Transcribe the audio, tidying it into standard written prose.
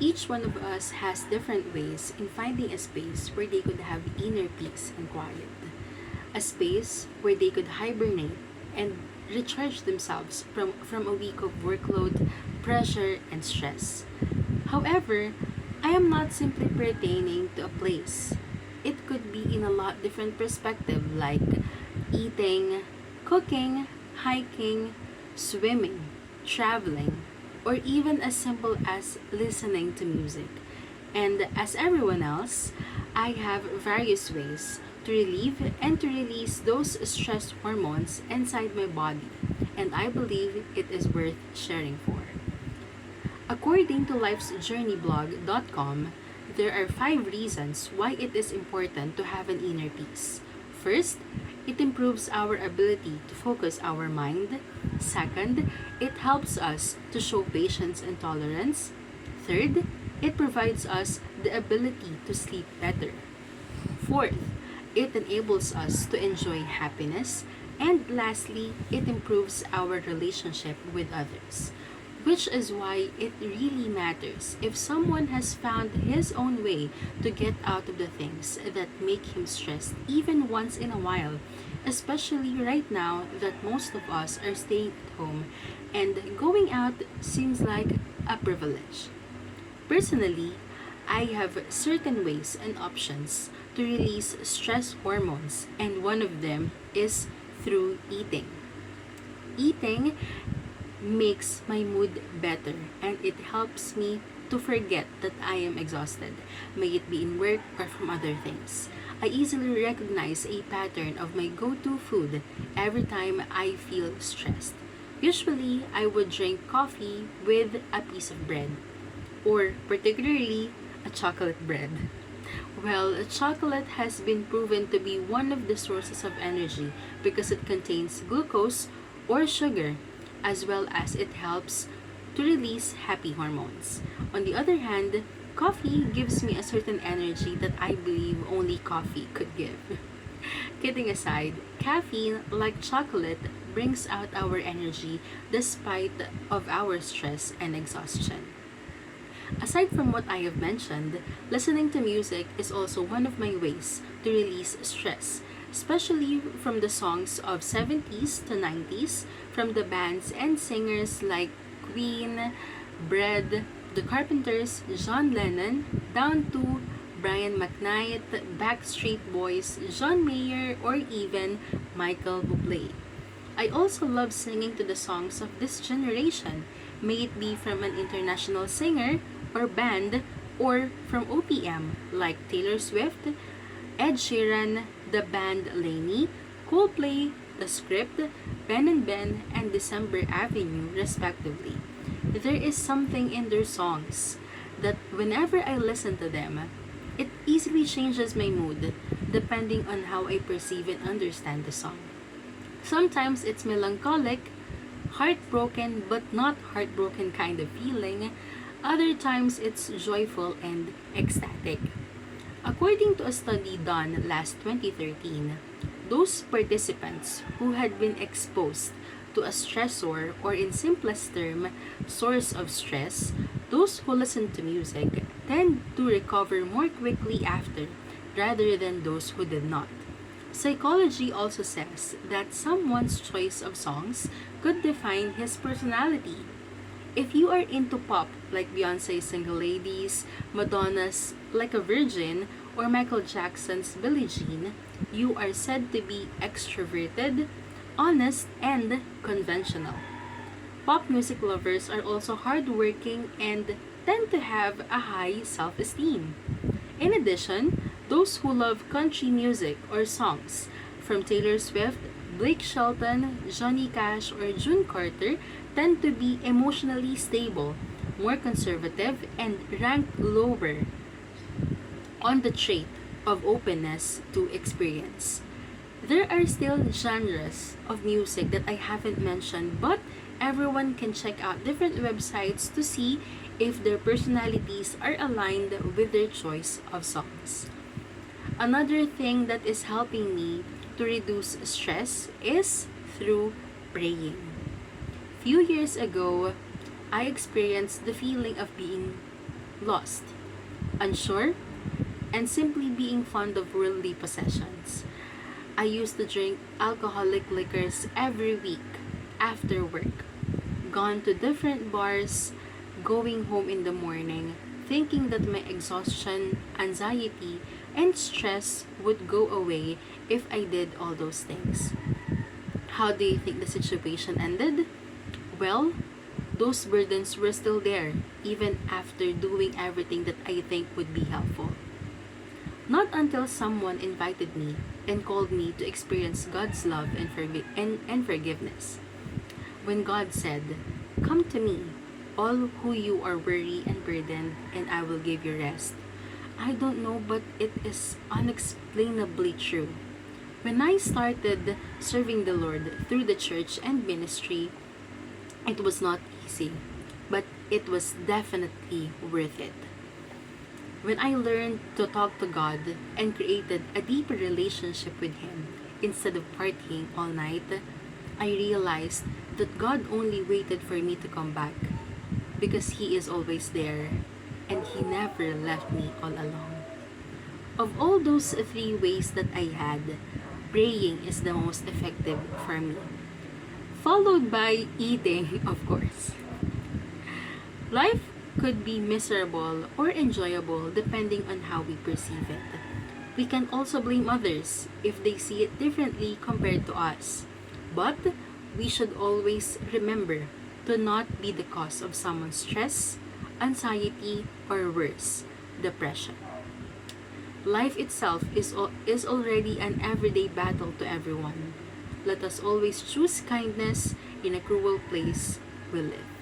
Each one of us has different ways in finding a space where they could have inner peace and quiet. A space where they could hibernate and recharge themselves from a week of workload, pressure, and stress. However, I am not simply pertaining to a place. It could be in a lot different perspective like eating, cooking, hiking, swimming, traveling, or even as simple as listening to music. And as everyone else, I have various ways to relieve and to release those stress hormones inside my body, and I believe it is worth sharing for. According to lifesjourneyblog.com, there are 5 reasons why it is important to have an inner peace. First, it improves our ability to focus our mind. Second, it helps us to show patience and tolerance. Third, it provides us the ability to sleep better. Fourth, it enables us to enjoy happiness. And lastly, it improves our relationship with others. Which is why it really matters if someone has found his own way to get out of the things that make him stressed even once in a while, especially right now that most of us are staying at home and going out seems like a privilege. Personally, I have certain ways and options to release stress hormones, and one of them is through eating. Eating makes my mood better and it helps me to forget that I am exhausted, may it be in work or from other things. I easily recognize a pattern of my go to food every time I feel stressed. Usually, I would drink coffee with a piece of bread, or particularly a chocolate bread. Well, chocolate has been proven to be one of the sources of energy because it contains glucose or sugar, as well as it helps to release happy hormones. On the other hand, coffee gives me a certain energy that I believe only coffee could give. Kidding aside, caffeine, like chocolate, brings out our energy despite of our stress and exhaustion. Aside from what I have mentioned, listening to music is also one of my ways to release stress, especially from the songs of 70s to 90s, from the bands and singers like Queen, Bread, The Carpenters, John Lennon, down to Brian McKnight, Backstreet Boys, John Mayer, or even Michael Bublé. I also love singing to the songs of this generation, may it be from an international singer or band or from OPM like Taylor Swift, Ed Sheeran, the band Lainey, Coldplay, The Script, Ben and Ben, and December Avenue, respectively. There is something in their songs that whenever I listen to them, it easily changes my mood depending on how I perceive and understand the song. Sometimes it's melancholic, heartbroken but not heartbroken kind of feeling. Other times it's joyful and ecstatic. According to a study done last 2013, those participants who had been exposed to a stressor, or in simplest term, source of stress, those who listen to music tend to recover more quickly after rather than those who did not. Psychology also says that someone's choice of songs could define his personality. If you are into pop like Beyonce's Single Ladies, Madonna's Like a Virgin, or Michael Jackson's Billie Jean, you are said to be extroverted, honest, and conventional. Pop music lovers are also hardworking and tend to have a high self esteem. In addition, those who love country music or songs from Taylor Swift, Blake Shelton, Johnny Cash, or June Carter tend to be emotionally stable, more conservative, and rank lower on the trait of openness to experience. There are still genres of music that I haven't mentioned, but everyone can check out different websites to see if their personalities are aligned with their choice of songs. Another thing that is helping me to reduce stress is through praying. Few years ago, I experienced the feeling of being lost, unsure, and simply being fond of worldly possessions. I used to drink alcoholic liquors every week after work, gone to different bars, going home in the morning, thinking that my exhaustion, anxiety, and stress would go away if I did all those things. How do you think the situation ended? Well, those burdens were still there, even after doing everything that I think would be helpful. Not until someone invited me and called me to experience God's love and forgiveness. When God said, "Come to me, all who you are weary and burdened, and I will give you rest." I don't know, but it is unexplainably true. When I started serving the Lord through the church and ministry, it was not easy, but it was definitely worth it. When I learned to talk to God and created a deeper relationship with Him instead of partying all night, I realized that God only waited for me to come back because He is always there and He never left me all alone. Of all those three ways that I had, praying is the most effective for me, followed by eating, of course. Life could be miserable or enjoyable depending on how we perceive it. We can also blame others if they see it differently compared to us. But we should always remember to not be the cause of someone's stress, anxiety, or worse, depression. Life itself is already an everyday battle to everyone. Let us always choose kindness in a cruel place we live.